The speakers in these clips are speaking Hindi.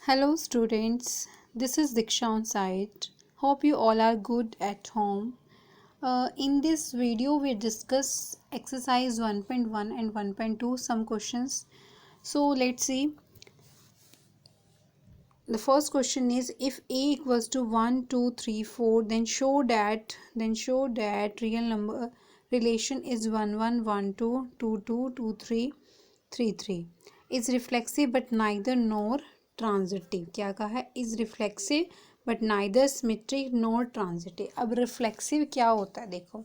Hello students, this is Diksha on site. Hope you all are good at home. In this video we discuss exercise 1.1 and 1.2 some questions. So let's see. The first question is if a equals to 1, 2, 3, 4 then show that real number relation is 1, 1, 1, 2, 2, 2, 2, 3, 3, 3 is reflexive but neither nor transitive. क्या कहा है? Is reflexive but neither symmetric nor transitive. अब रिफ्लेक्सिव क्या होता है? देखो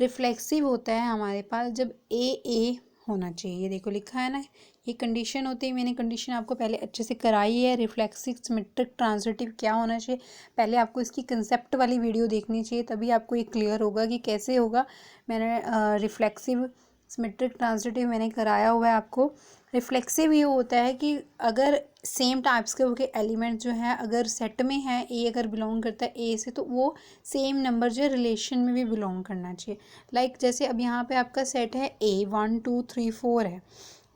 रिफ्लेक्सिव होता है हमारे पास जब ए होना चाहिए. देखो लिखा है ना, ये कंडीशन होती है. मैंने कंडीशन आपको पहले अच्छे से कराई है. रिफ्लेक्सिव सिमेट्रिक ट्रांजिटिव क्या होना चाहिए, पहले आपको इसकी कंसेप्ट वाली वीडियो देखनी चाहिए, तभी आपको ये क्लियर होगा कि कैसे होगा. मैंने रिफ्लेक्सिव सिमेट्रिक ट्रांजिटिव मैंने कराया हुआ है आपको. रिफ्लेक्सिव ये होता है कि अगर सेम टाइप्स के एलिमेंट जो हैं अगर सेट में है, ए अगर बिलोंग करता है ए से, तो वो सेम नंबर जो है रिलेशन में भी बिलोंग करना चाहिए. लाइक जैसे अब यहाँ पे आपका सेट है ए 1 2 3 4 है,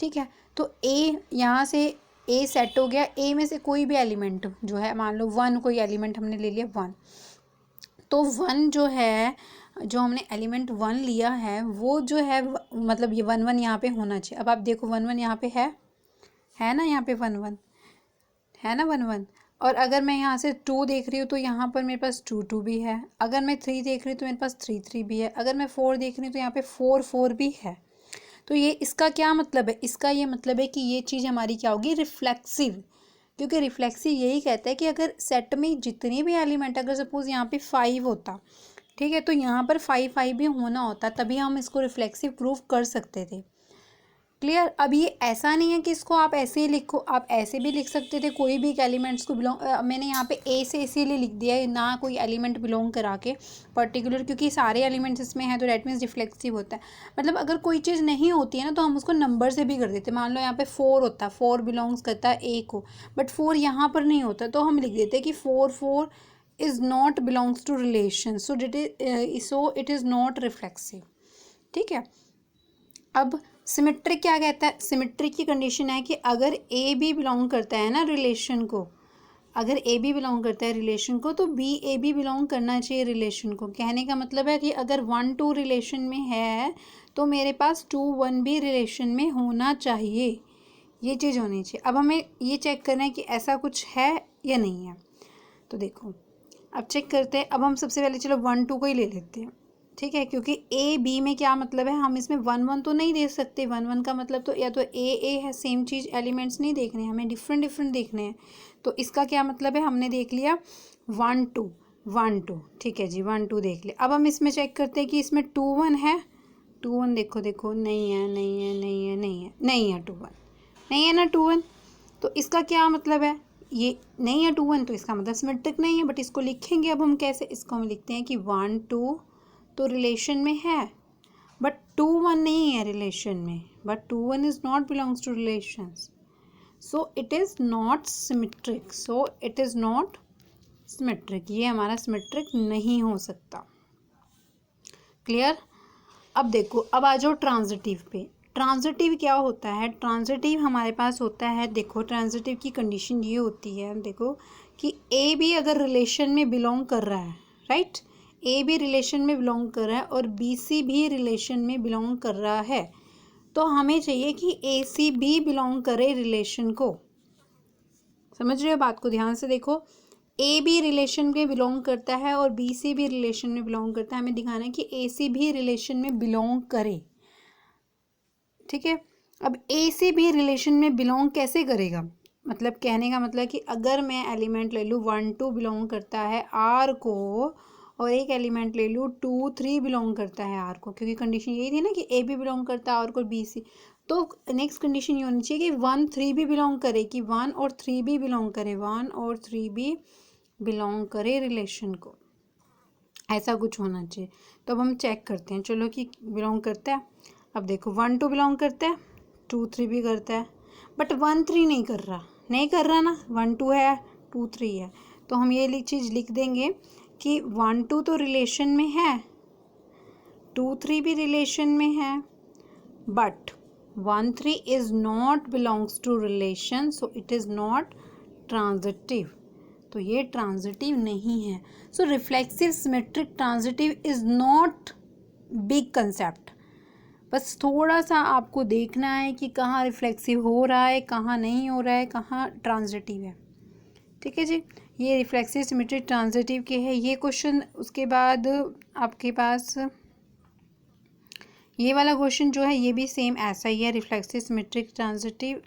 ठीक है. तो ए यहाँ से ए सेट हो गया. ए में से कोई भी एलिमेंट जो है, मान लो 1 कोई एलिमेंट हमने ले लिया 1, तो 1 जो है, जो हमने एलिमेंट 1 लिया है वो जो है मतलब ये 1 1 यहाँ पे होना चाहिए. अब आप देखो 1 1 यहाँ पे है ना, यहाँ पे 1 1 है ना 1 1. और अगर मैं यहाँ से 2 देख रही हूँ तो यहाँ पर मेरे पास 2 2 भी है. अगर मैं 3 देख रही हूँ तो मेरे पास 3 3 भी है. अगर मैं 4 देख रही हूँ तो यहाँ पे 4 4 भी है. तो ये इसका क्या मतलब है? इसका ये मतलब है कि ये चीज़ हमारी क्या होगी, रिफ्लेक्सिव. क्योंकि रिफ्लेक्सिव यही कहता है कि अगर सेट में जितने भी एलिमेंट, अगर सपोज यहाँ पे 5 होता, ठीक है, तो यहाँ पर 5 5 भी होना होता, तभी हम इसको रिफ्लेक्सिव प्रूफ कर सकते थे. क्लियर. अब ये ऐसा नहीं है कि इसको आप ऐसे ही लिखो, आप ऐसे भी लिख सकते थे कोई भी एक एलिमेंट्स को बिलोंग. मैंने यहाँ पे ए से इसीलिए लिख दिया है ना, कोई एलिमेंट बिलोंग करा के पर्टिकुलर, क्योंकि सारे एलिमेंट्स इसमें हैं तो डैट मीन्स रिफ्लेक्सिव होता है. मतलब अगर कोई चीज़ नहीं होती है ना तो हम उसको नंबर से भी कर देते. मान लो यहाँ पे 4 होता, 4 बिलोंग्स करता है ए को, बट 4 यहाँ पर नहीं होता, तो हम लिख देते कि 4 4 is not belongs to relation, so it is not reflexive. ठीक है. अब सिमेट्रिक क्या कहता है? सिमेट्रिक की कंडीशन है कि अगर ए बी बिलोंग करता है ना रिलेशन को, अगर ए बी बिलोंग करता है रिलेशन को, तो बी ए बी बिलोंग करना चाहिए रिलेशन को. कहने का मतलब है कि अगर 1 2 रिलेशन में है तो मेरे पास 2 1 भी रिलेशन में होना चाहिए. ये चीज़ होनी चाहिए. अब हमें ये चेक करना है कि ऐसा कुछ है या नहीं है. तो देखो अब चेक करते हैं. अब हम सबसे पहले चलो 1 2 को ही ले लेते हैं, ठीक है, क्योंकि ए बी में क्या मतलब है, हम इसमें 1 1 तो नहीं देख सकते. 1 1 का मतलब तो या तो ए है, सेम चीज़ एलिमेंट्स नहीं देखने, हमें डिफरेंट डिफरेंट देखने हैं. तो इसका क्या मतलब है, हमने देख लिया 1 2 1 2, ठीक है जी, 1 2 देख लिया. अब हम इसमें चेक करते हैं कि इसमें 2 1 है. 2 1 देखो देखो, नहीं है नहीं है नहीं है नहीं है नहीं है 2 1 नहीं है ना 2 1. तो इसका क्या मतलब है, ये नहीं है 2 1, तो इसका मतलब सिमेट्रिक नहीं है. बट इसको लिखेंगे अब हम कैसे, इसको हम लिखते हैं कि 1 2 तो रिलेशन में है, बट 2 1 नहीं है रिलेशन में, but 2 1 is not belongs to relations, so it is not symmetric. So it is not symmetric, ये हमारा सिमेट्रिक नहीं हो सकता. क्लियर. अब देखो, अब आ जाओ ट्रांजिटिव पे. ट्रांजिटिव क्या होता है? ट्रांजिटिव हमारे पास होता है, देखो ट्रांजिटिव की कंडीशन ये होती है, देखो कि ए भी अगर रिलेशन में बिलोंग कर रहा है, राइट, ए भी रिलेशन में बिलोंग कर रहा है और बी सी भी रिलेशन में बिलोंग कर रहा है, तो हमें चाहिए कि ए सी भी बिलोंग करे रिलेशन को. समझ रहे हो बात को? ध्यान से देखो, ए भी रिलेशन में बिलोंग करता है और बी सी भी रिलेशन में बिलोंग करता है. हमें दिखाना है कि ए सी भी रिलेशन में बिलोंग करे, ठीक है. अब ए सी भी रिलेशन में बिलोंग कैसे करेगा, मतलब कहने का मतलब कि अगर मैं एलिमेंट ले लूँ 1 2 बिलोंग करता है आर को, और एक एलिमेंट ले लूँ 2 3 बिलोंग करता है आर को, क्योंकि कंडीशन यही थी ना कि ए भी बिलोंग करता है आर को बी सी, तो नेक्स्ट कंडीशन ये होनी चाहिए कि 1 3 भी बिलोंग करे, कि 1 और 3 भी बिलोंग करे, 1 और 3 भी बिलोंग करे रिलेशन को. ऐसा कुछ होना चाहिए. तो अब हम चेक करते हैं, चलो कि बिलोंग करता है. अब देखो 1 2 बिलोंग करता है, 2 3 भी करता है, बट 1 3 नहीं कर रहा, नहीं कर रहा ना. 1 2 है, 2 3 है, तो हम ये चीज़ लिख देंगे कि 1 2 तो रिलेशन में है, 2 3 भी रिलेशन में है, but 1 3 is not belongs to relation, so it is not transitive, तो ये ट्रांजिटिव नहीं है। So reflexive symmetric transitive is not big concept, बस थोड़ा सा आपको देखना है कि कहाँ रिफ्लेक्सिव हो रहा है, कहाँ नहीं हो रहा है, कहाँ ट्रांजिटिव है। ठीक है जी, ये रिफ्लेक्सिव सिमेट्रिक ट्रांजिटिव के है ये क्वेश्चन। उसके बाद आपके पास ये वाला क्वेश्चन जो है ये भी सेम ऐसा ही है, रिफ्लेक्सिव सिमेट्रिक ट्रांजिटिव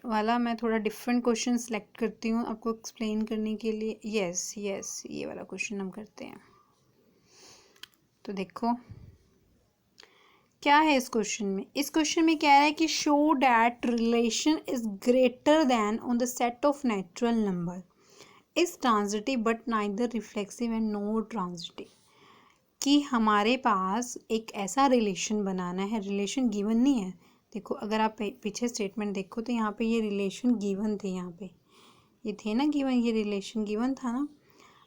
वाला। मैं थोड़ा डिफरेंट क्वेश्चन सेलेक्ट करती हूँ आपको एक्सप्लेन करने के लिए। यस ये वाला क्वेश्चन हम करते हैं। तो देखो क्या है इस क्वेश्चन में। इस क्वेश्चन में क्या है कि show that relation is greater than on the set of natural number is transitive but neither reflexive and no transitive. कि हमारे पास एक ऐसा रिलेशन बनाना है, रिलेशन गिवन नहीं है। देखो अगर आप पीछे स्टेटमेंट देखो तो यहाँ पे ये रिलेशन गिवन थे, यहाँ पे ये थे ना गिवन, ये रिलेशन गिवन था ना।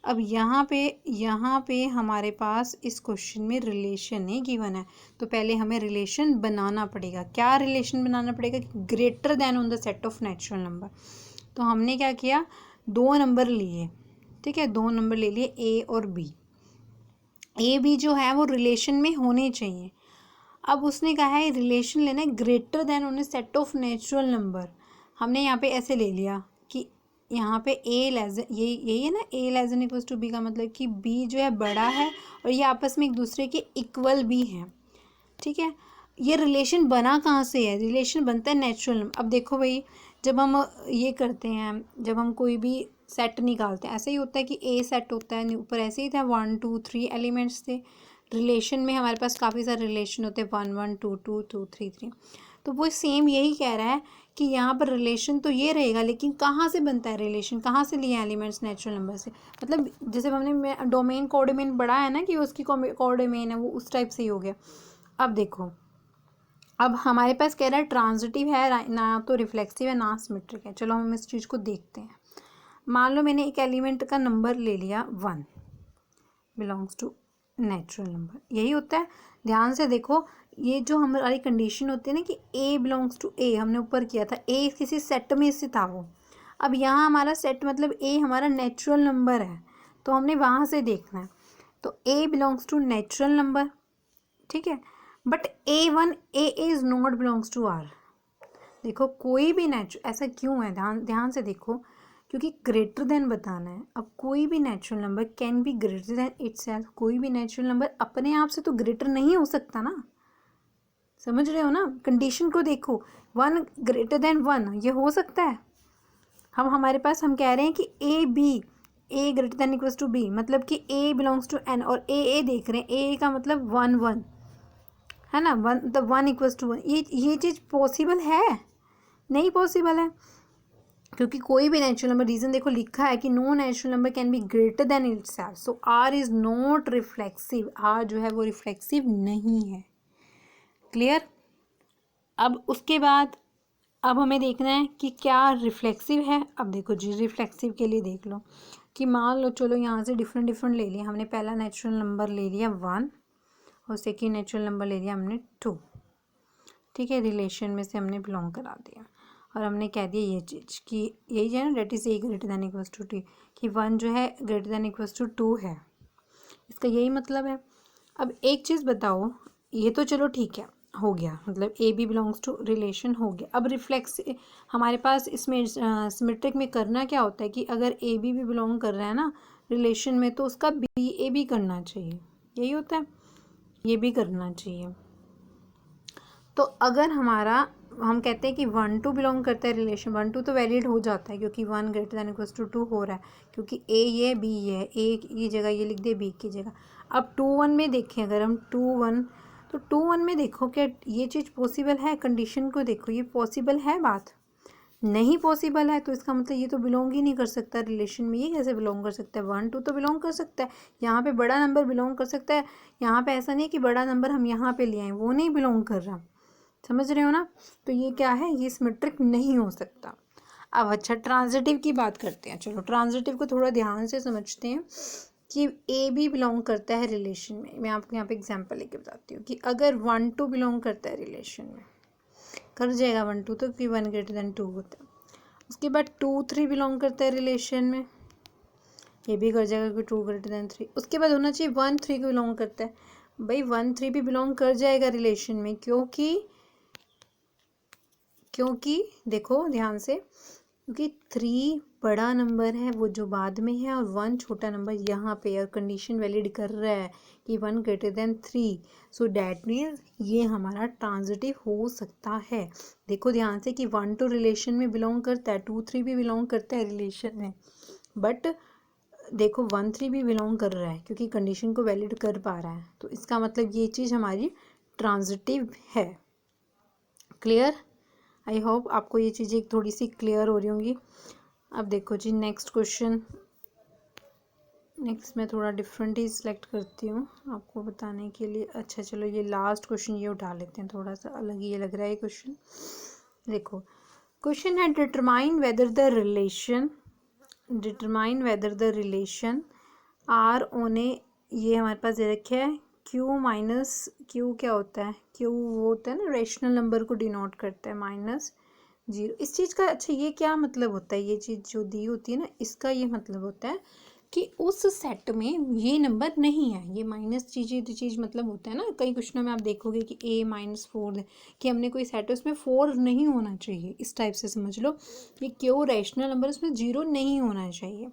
अब यहाँ पे हमारे पास इस क्वेश्चन में रिलेशन ही गिवन है, तो पहले हमें रिलेशन बनाना पड़ेगा। क्या रिलेशन बनाना पड़ेगा? Greater than on the set of natural number. तो हमने क्या किया, दो नंबर लिए, ठीक है, दो नंबर ले लिए ए और बी। ए बी जो है वो रिलेशन में होने चाहिए। अब उसने कहा है रिलेशन लेना है greater than on A set of natural number. हमने यहाँ पे ऐसे ले लिया कि यहाँ पे ए लेजन, यही है ना, ए लेजन इक्वल्स टू बी का मतलब कि बी जो है बड़ा है और ये आपस में एक दूसरे के इक्वल भी हैं। ठीक है, ये रिलेशन बना कहाँ से है? रिलेशन बनता है नेचुरल नंबर। अब देखो भाई, जब हम ये करते हैं, जब हम कोई भी सेट निकालते हैं, ऐसे ही होता है कि ए सेट होता है, ऊपर ऐसे ही था 1 2 3 एलिमेंट्स थे। रिलेशन में हमारे पास काफ़ी सारे रिलेशन होते हैं, 1 1 2 2 2 3 3। तो वो सेम यही कह रहा है कि यहाँ पर रिलेशन तो ये रहेगा, लेकिन कहाँ से बनता है रिलेशन, कहाँ से लिए एलिमेंट्स? नेचुरल नंबर से। मतलब जैसे हमने डोमेन कोडोमेन पढ़ा है ना कि उसकी कोडोमेन है, वो उस टाइप से ही हो गया। अब देखो, अब हमारे पास कह रहा है ट्रांजिटिव है, ना तो रिफ्लेक्सिव है ना सिमेट्रिक है। चलो हम इस चीज़ को देखते हैं। मान लो मैंने एक एलिमेंट का नंबर ले लिया 1, बिलोंग्स टू नेचुरल नंबर, यही होता है। ध्यान से देखो, ये जो हमारी कंडीशन होती है ना कि ए बिलोंग्स टू ए, हमने ऊपर किया था, ए किसी सेट में से था वो। अब यहाँ हमारा सेट मतलब ए हमारा नेचुरल नंबर है, तो हमने वहाँ से देखना है। तो a belongs to natural number, ठीक है, but A1 a is not belongs to R. देखो कोई भी ऐसा क्यों है, ध्यान से देखो, क्योंकि ग्रेटर देन बताना है। अब कोई भी natural number can be greater than itself. कोई भी नेचुरल नंबर अपने आप से तो ग्रेटर नहीं हो सकता ना, समझ रहे हो ना? कंडीशन को देखो, 1 ग्रेटर देन 1 ये हो सकता है। हमारे पास हम कह रहे हैं कि A greater than equals to B, मतलब कि ए बिलोंग्स टू एन, और ए देख रहे हैं, ए का मतलब 1 1 है ना, 1 इक्वल्स टू 1। ये चीज़ पॉसिबल है? नहीं पॉसिबल है, क्योंकि कोई भी नेचुरल नंबर, रीज़न देखो लिखा है कि no natural number can be greater than itself, so R is not reflexive. R जो है वो रिफ्लेक्सिव नहीं है। क्लियर? अब उसके बाद अब हमें देखना है कि क्या रिफ्लेक्सिव है। अब देखो जी, रिफ्लेक्सिव के लिए देख लो कि मान लो, चलो यहाँ से डिफरेंट ले लिया हमने। पहला नेचुरल नंबर ले लिया 1 और सेकेंड नेचुरल नंबर ले लिया हमने 2, ठीक है, रिलेशन में से हमने बिलोंग करा दिया और हमने कह दिया ये चीज़ कि यही है ना, that is a greater than equals to 2, कि 1 जो है ग्रेटर देन इक्वल्स टू 2 है, इसका यही मतलब है। अब एक चीज़ बताओ, ये तो चलो ठीक है, हो गया, मतलब a b belongs to relation हो गया। अब रिफ्लेक्स हमारे पास इसमें सिमेट्रिक में करना क्या होता है कि अगर ए बी भी बिलोंग कर रहा है ना रिलेशन में, तो उसका बी ए भी करना चाहिए, यही होता है, ये भी करना चाहिए। तो अगर हमारा, हम कहते हैं कि 1 2 बिलोंग करता है रिलेशन, 1 2 तो वैलिड हो जाता है क्योंकि 1 ग्रेटर देन इक्वल्स टू 2 हो रहा है, क्योंकि ए ये बी ये है, ए की जगह ये लिख दे बी की जगह। अब 2 1 में देखें, अगर हम 2 1, तो 2 1 में देखो क्या ये चीज़ पॉसिबल है? कंडीशन को देखो, ये पॉसिबल है? बात नहीं पॉसिबल है, तो इसका मतलब ये तो बिलोंग ही नहीं कर सकता रिलेशन में। ये कैसे बिलोंग कर सकता है? 1 2 तो बिलोंग कर सकता है, यहाँ पे बड़ा नंबर बिलोंग कर सकता है, यहाँ पे ऐसा नहीं है कि बड़ा नंबर हम यहाँ पे ले आए, वो नहीं बिलोंग कर रहा, समझ रहे हो ना? तो ये क्या है, ये सिमेट्रिक नहीं हो सकता। अब अच्छा, ट्रांजिटिव की बात करते हैं। चलो ट्रांजिटिव को थोड़ा ध्यान से समझते हैं कि ए बी बिलोंग करता है रिलेशन में। मैं आपको यहाँ पे एग्जांपल लेके बताती हूँ कि अगर 1 2 बिलोंग करता है रिलेशन में, कर जाएगा 1 2 तो कि 1 ग्रेटर देन 2 होता है। उसके बाद 2 3 बिलोंग करता है रिलेशन में, ये भी कर जाएगा कि 2 > 3। उसके बाद होना चाहिए 1 3 को बिलोंग करता है, भाई 1 3 भी बिलोंग कर जाएगा रिलेशन में, क्योंकि देखो ध्यान से, क्योंकि 3 बड़ा नंबर है वो जो बाद में है और 1 छोटा नंबर यहाँ पे, और कंडीशन वैलिड कर रहा है कि 1 > 3, सो डैट मीन्स ये हमारा ट्रांजिटिव हो सकता है। देखो ध्यान से कि 1 2 रिलेशन में बिलोंग करता है, 2 3 भी बिलोंग करता है रिलेशन में, बट देखो 1 3 भी बिलोंग कर रहा है क्योंकि कंडीशन को वैलिड कर पा रहा है, तो इसका मतलब ये चीज़ हमारी ट्रांजिटिव है। क्लियर? आई होप आपको ये चीज़ें थोड़ी सी क्लियर हो रही होंगी। अब देखो जी नेक्स्ट क्वेश्चन, नेक्स्ट मैं थोड़ा डिफरेंट ही सिलेक्ट करती हूँ आपको बताने के लिए। अच्छा चलो ये लास्ट क्वेश्चन ये उठा लेते हैं, थोड़ा सा अलग ये लग रहा है क्वेश्चन। देखो क्वेश्चन है determine whether the relation are on A, ये हमारे पास दे रखा है क्यू माइनस क्यू, क्या होता है क्यू, वो होता है ना रेशनल नंबर को डिनोट करता है, -0 इस चीज़ का। अच्छा ये क्या मतलब होता है, ये चीज़ जो दी होती है ना, इसका ये मतलब होता है कि उस सेट में ये नंबर नहीं है, ये माइनस चीज़ मतलब होता है ना, कई क्वेश्चनों में आप देखोगे कि A-4 कि हमने कोई सेट है उसमें 4 नहीं होना चाहिए, इस टाइप से समझ लो कि क्यों रैशनल नंबर उसमें 0 नहीं होना चाहिए।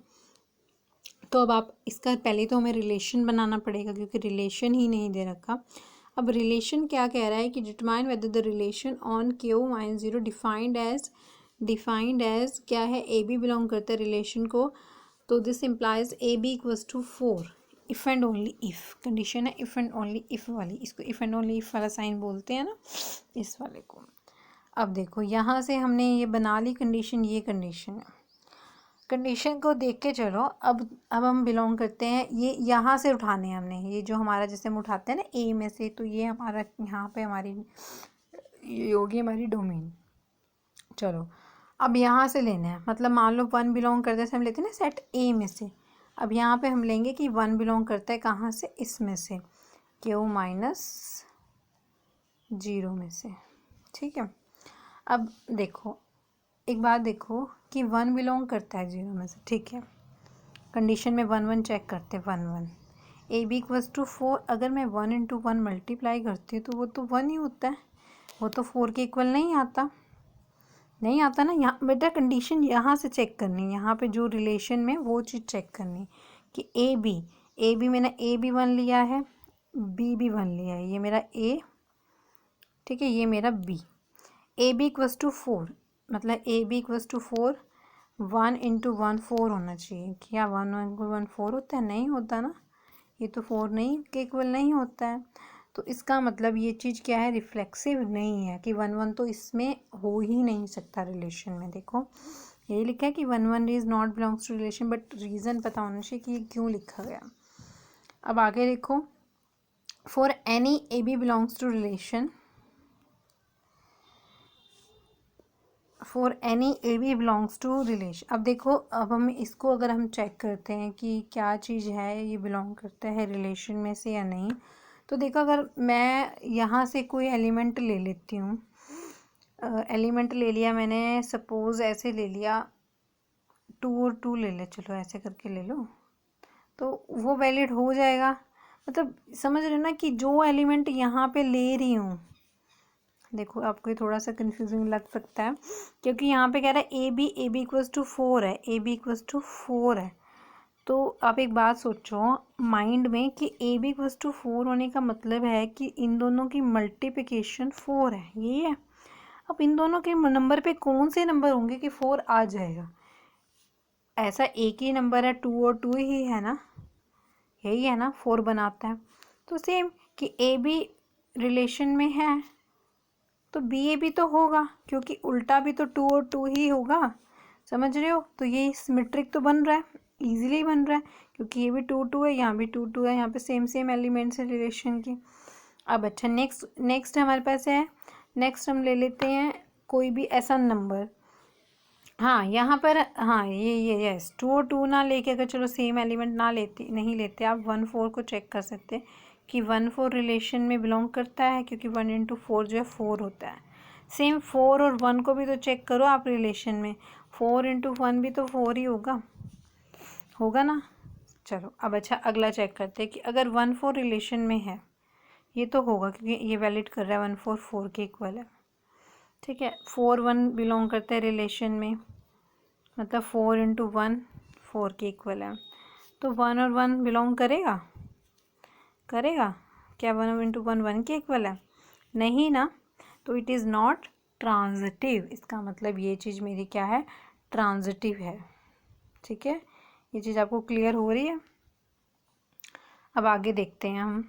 तो अब आप इसका पहले तो हमें रिलेशन बनाना पड़ेगा क्योंकि रिलेशन ही नहीं दे रखा। अब रिलेशन क्या कह रहा है कि determine whether the relation on Q -0 defined as क्या है, ए बी बिलोंग करता है रिलेशन को, तो this implies a b equals to 4 if and only if, condition है इफ़ एंड ओनली इफ़ वाली, इसको इफ़ एंड ओनली इफ़ वाला साइन बोलते हैं ना, इस वाले को। अब देखो यहाँ से हमने ये बना ली कंडीशन, ये कंडीशन है, कंडीशन को देख के चलो। अब हम बिलोंग करते हैं, ये यहाँ से उठाने हैं हमने, ये जो हमारा जैसे हम उठाते हैं ना ए में से, तो ये हमारा यहाँ पे हमारी ये होगी हमारी डोमेन। चलो अब यहाँ से लेना है, मतलब मान लो 1 बिलोंग करते हैं, हम लेते हैं ना सेट ए में से। अब यहाँ पे हम लेंगे कि 1 बिलोंग करता है कहाँ से, इसमें से, Q -0 में से, ठीक है। अब देखो एक बात देखो कि 1 बिलोंग करता है 0 में से, ठीक है। कंडीशन में 1 1 चेक करते हैं, 1 1 ए बी इक्वल्स टू 4, अगर मैं 1 × 1 मल्टीप्लाई करती हूँ तो वो तो 1 ही होता है, वो तो 4 के इक्वल नहीं आता ना। यहाँ बेटा कंडीशन यहाँ से चेक करनी है, यहाँ पे जो रिलेशन में वो चीज़ चेक करनी कि ए बी मैंने ए भी 1 लिया है, बी भी 1 लिया है, ये मेरा ए, ठीक है, ये मेरा b. A b equals to 4, मतलब ए बी इक्वल्स टू 4, 1 × 1 4 होना चाहिए। क्या 1 × 1 4 होता है? नहीं होता ना, ये तो 4 नहीं के इक्वल नहीं होता है। तो इसका मतलब ये चीज़ क्या है, रिफ्लेक्सिव नहीं है कि 1 1 तो इसमें हो ही नहीं सकता रिलेशन में। देखो यही लिखा है कि 1 1 is not belongs to relation, but reason पता होना चाहिए कि ये क्यों लिखा गया। अब आगे देखो, for any a b belongs to relation, for any a b belongs to relation. अब देखो, अब हम इसको अगर हम चेक करते हैं कि क्या चीज़ है, ये बिलोंग करता है रिलेशन में से या नहीं, तो देखो अगर मैं यहाँ से कोई एलिमेंट ले लेती हूँ, एलिमेंट ले लिया मैंने, सपोज़ ऐसे ले लिया 2 और 2 ले ले, चलो ऐसे करके ले लो, तो वो वैलिड हो जाएगा। मतलब समझ रहे हो ना कि जो एलिमेंट यहाँ पे ले रही हूँ, देखो आपको ये थोड़ा सा कंफ्यूजिंग लग सकता है क्योंकि यहाँ पे कह रहा है ए बी इक्वल्स टू 4 है, ए बी इक्वल्स टू 4 है। तो आप एक बात सोचो माइंड में कि ए बी इक्वल्स टू 4 होने का मतलब है कि इन दोनों की मल्टीप्लिकेशन 4 है, यही है। अब इन दोनों के नंबर पे कौन से नंबर होंगे कि 4 आ जाएगा? ऐसा एक ही नंबर है, 2 और 2 ही है ना, यही है ना 4 बनाता है। तो सेम कि ए बी रिलेशन में है तो बी ए भी तो होगा, क्योंकि उल्टा भी तो 2 और 2 ही होगा, समझ रहे हो। तो ये सिमेट्रिक तो बन रहा है, इजीली बन रहा है, क्योंकि ये भी 2 2 है, यहाँ भी 2 2 है, यहाँ पे सेम एलिमेंट्स है रिलेशन के। अब अच्छा नेक्स्ट हमारे पास है, नेक्स्ट हम ले लेते हैं कोई भी ऐसा नंबर, हाँ यहाँ पर, हाँ ये यस 2 और 2 ना लेके, अगर चलो सेम एलिमेंट नहीं लेते आप 1 4 को चेक कर सकते हैं कि 1 4 रिलेशन में बिलोंग करता है, क्योंकि 1 × 4 जो है 4 होता है। सेम 4 और 1 को भी तो चेक करो आप रिलेशन में, 4 इंटू 1 भी तो 4 ही होगा ना। चलो अब अच्छा अगला चेक करते हैं कि अगर 1 4 रिलेशन में है, ये तो होगा क्योंकि ये वैलिड कर रहा है 1 4 4 के इक्वल है, ठीक है। 4 1 बिलोंग करता है रिलेशन में, मतलब 4 इंटू 1 4 के इक्वल है, तो 1 और 1 बिलोंग करेगा क्या 1 इंटू 1 1 के इक्वल है? नहीं ना, तो इट इज़ नॉट ट्रांजिटिव। इसका मतलब ये चीज़ मेरी क्या है, ट्रांजिटिव है, ठीक है। ये चीज़ आपको क्लियर हो रही है। अब आगे देखते हैं हम,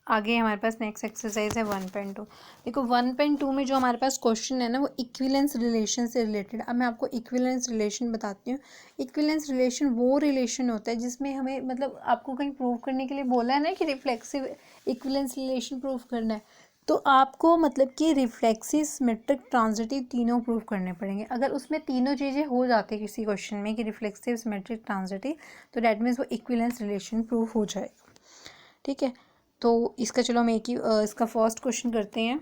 आगे हमारे पास नेक्स्ट एक्सरसाइज है 1.2। देखो 1.2 में जो हमारे पास क्वेश्चन है ना वो इक्विवेलेंस रिलेशन से रिलेटेड। अब मैं आपको इक्विवेलेंस रिलेशन बताती हूँ। इक्विवेलेंस रिलेशन वो रिलेशन होता है जिसमें हमें मतलब आपको कहीं प्रूव करने के लिए बोला है ना कि रिफ्लेक्सिव इक्विवेलेंस रिलेशन प्रूव करना है, तो आपको मतलब कि रिफ्लेक्सिव, सिमेट्रिक, ट्रांजिटिव तीनों प्रूव करने पड़ेंगे। अगर उसमें तीनों चीज़ें हो जाती किसी क्वेश्चन में कि रिफ्लेक्सिव, सिमेट्रिक, ट्रांजिटिव, तो डैट मीन्स वो इक्विवेलेंस रिलेशन प्रूव हो जाएगा, ठीक है। तो इसका चलो हम एक ही इसका फर्स्ट क्वेश्चन करते हैं,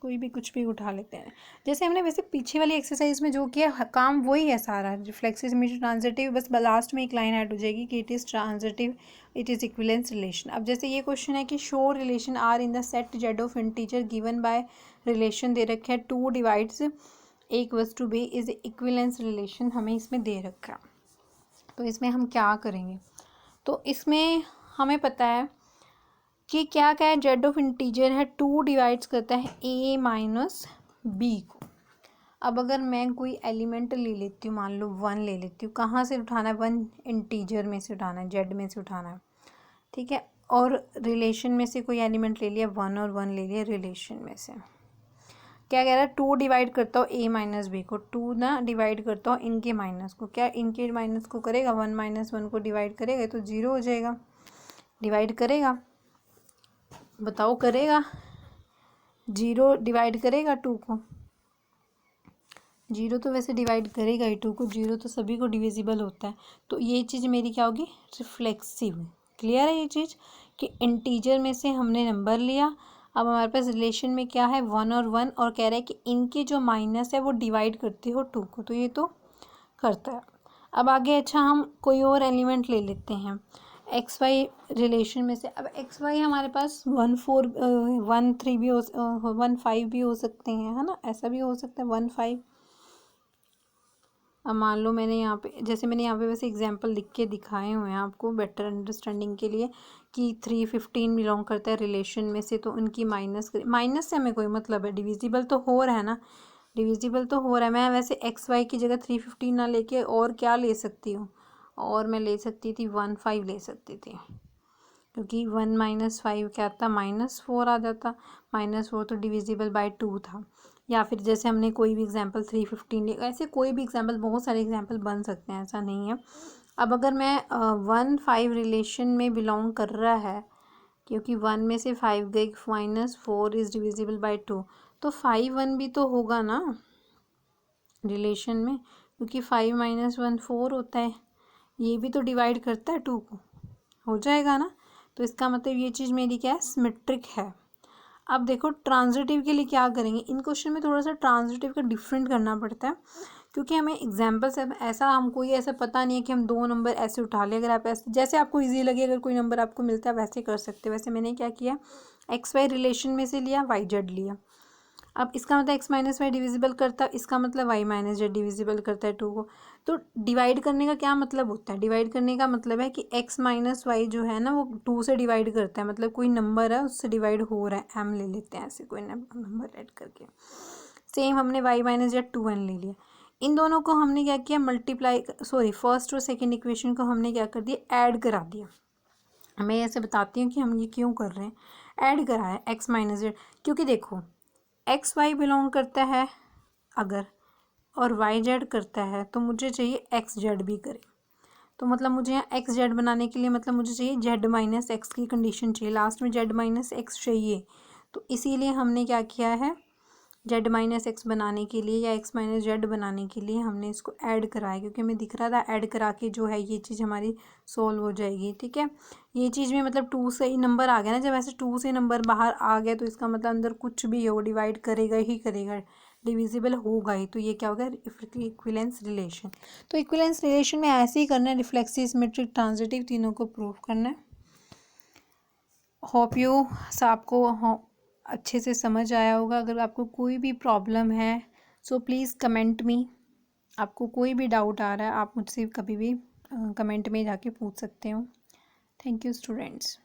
कोई भी कुछ भी उठा लेते हैं। जैसे हमने वैसे पीछे वाली एक्सरसाइज में जो किया काम वही है सारा, रिफ्लेक्सिव, सिमेट्रिक, ट्रांजिटिव, बस लास्ट में एक लाइन ऐड हो जाएगी कि it is transitive, it is equivalence relation. अब जैसे ये क्वेश्चन है कि show relation are in the set Z of integer given by relation दे रखा है 2 divides a=b is equivalence relation, हमें इसमें दे रखा है। तो इसमें हम क्या करेंगे, तो इसमें हमें पता है कि क्या क्या है, जेड ऑफ इंटीजर है, 2 डिवाइड्स करता है a माइनस बी को। अब अगर मैं कोई एलिमेंट ले लेती हूँ, मान लो 1 ले लेती हूँ, कहाँ से उठाना है, 1 इंटीजर में से उठाना है, जेड में से उठाना है, ठीक है। और रिलेशन में से कोई एलिमेंट ले लिया 1 और 1 ले लिया रिलेशन में से। क्या कह रहा है, 2 डिवाइड करता हूँ a माइनस बी को, 2 ना डिवाइड करता हूँ इनके माइनस को, क्या इनके माइनस को करेगा, 1 माइनस 1 को डिवाइड करेगा तो 0 हो जाएगा, डिवाइड करेगा, बताओ करेगा, 0 डिवाइड करेगा 2 को, 0 तो वैसे डिवाइड करेगा ही 2 को, 0 तो सभी को डिविजिबल होता है। तो ये चीज़ मेरी क्या होगी, रिफ्लेक्सिव। क्लियर है ये चीज़ कि इंटीजर में से हमने नंबर लिया, अब हमारे पास रिलेशन में क्या है 1 और 1, और कह रहा है कि इनके जो माइनस है वो डिवाइड करते हो 2 को, तो ये तो करता है। अब आगे अच्छा हम कोई और एलिमेंट ले लेते हैं एक्स वाई रिलेशन में से। अब एक्स वाई हमारे पास 1 4 1 3 भी 1 5 भी हो सकते हैं, है ना, ऐसा भी हो सकता है 1 5। अब मान लो मैंने यहाँ पे, जैसे मैंने यहाँ पे वैसे एग्जांपल लिख के दिखाए हुए हैं आपको बेटर अंडरस्टैंडिंग के लिए, कि 3 15 बिलोंग करता है रिलेशन में से, तो उनकी माइनस से हमें कोई मतलब है, डिविजिबल तो हो रहा है ना, डिविजिबल तो हो रहा है। मैं वैसे एक्स वाई की जगह 3 15 ना लेके और क्या ले सकती हूँ, और मैं ले सकती थी 1 5 ले सकती थी, क्योंकि 1 माइनस 5 क्या आता, -4 आ जाता, -4 तो डिविजिबल बाय 2 था। या फिर जैसे हमने कोई भी एग्जांपल 3 15 लिया, ऐसे कोई भी एग्जांपल, बहुत सारे एग्जांपल बन सकते हैं, ऐसा नहीं है। अब अगर मैं 1 5 रिलेशन में बिलोंग कर रहा है, क्योंकि 1 में से 5 गई, -4 इज़ डिविजिबल बाय 2, तो 5 1 भी तो होगा ना रिलेशन में, क्योंकि 5 माइनस 1 4 होता है, ये भी तो डिवाइड करता है 2 को, हो जाएगा ना। तो इसका मतलब ये चीज़ मेरी क्या है, सिमेट्रिक है। अब देखो ट्रांजिटिव के लिए क्या करेंगे, इन क्वेश्चन में थोड़ा सा ट्रांजिटिव का डिफरेंट करना पड़ता है, क्योंकि हमें एग्जाम्पल से ऐसा, हम कोई ऐसा पता नहीं है कि हम 2 नंबर ऐसे उठा ले, अगर आप ऐसे जैसे आपको इजी लगे, अगर कोई नंबर आपको मिलता है वैसे कर सकते हैं। वैसे मैंने क्या किया, एक्स वाई रिलेशन में से लिया, वाई जेड लिया। अब इसका मतलब एक्स माइनस वाई डिविजिबल करता है, इसका मतलब वाई माइनस जेड डिविजिबल करता है 2 को। तो डिवाइड करने का क्या मतलब होता है, डिवाइड करने का मतलब है कि एक्स माइनस वाई जो है ना वो 2 से डिवाइड करता है, मतलब कोई नंबर है उससे डिवाइड हो रहा है, एम ले लेते हैं ऐसे कोई नंबर ऐड करके। सेम हमने वाई माइनस जेड 2n ले लिया, इन दोनों को हमने क्या किया, फर्स्ट और सेकेंड इक्वेशन को हमने क्या कर दिया, ऐड करा दिया। मैं ऐसे बताती हूँ कि हम ये क्यों कर रहे हैं, ऐड करा है एक्स माइनस जेड, क्योंकि देखो एक्स वाई बिलोंग करता है अगर, और वाई जेड करता है, तो मुझे चाहिए एक्स जेड भी करे। तो मतलब मुझे यहाँ एक्स जेड बनाने के लिए मतलब मुझे चाहिए जेड माइनस एक्स की कंडीशन चाहिए, लास्ट में जेड माइनस एक्स चाहिए। तो इसीलिए हमने क्या किया है, जेड माइनस एक्स बनाने के लिए या एक्स माइनस जेड बनाने के लिए हमने इसको ऐड कराया, क्योंकि हमें दिख रहा था ऐड करा के जो है ये चीज़ हमारी सोल्व हो जाएगी, ठीक है। ये चीज़ में मतलब 2 से ही नंबर आ गया ना, जब ऐसे 2 से नंबर बाहर आ गया तो इसका मतलब अंदर कुछ भी हो डिवाइड करेगा ही करेगा, डिविजिबल होगा ही, तो ये क्या होगा, इक्विलेंस रिलेशन। तो इक्विलेंस रिलेशन में ऐसे ही करना है, रिफ्लेक्सिव, सिमेट्रिक, ट्रांजिटिव, तीनों को प्रूव करना है। होप यू आपको अच्छे से समझ आया होगा। अगर आपको कोई भी प्रॉब्लम है सो प्लीज़ कमेंट मी। आपको कोई भी डाउट आ रहा है आप मुझसे कभी भी कमेंट में जाके पूछ सकते हो। Thank you students.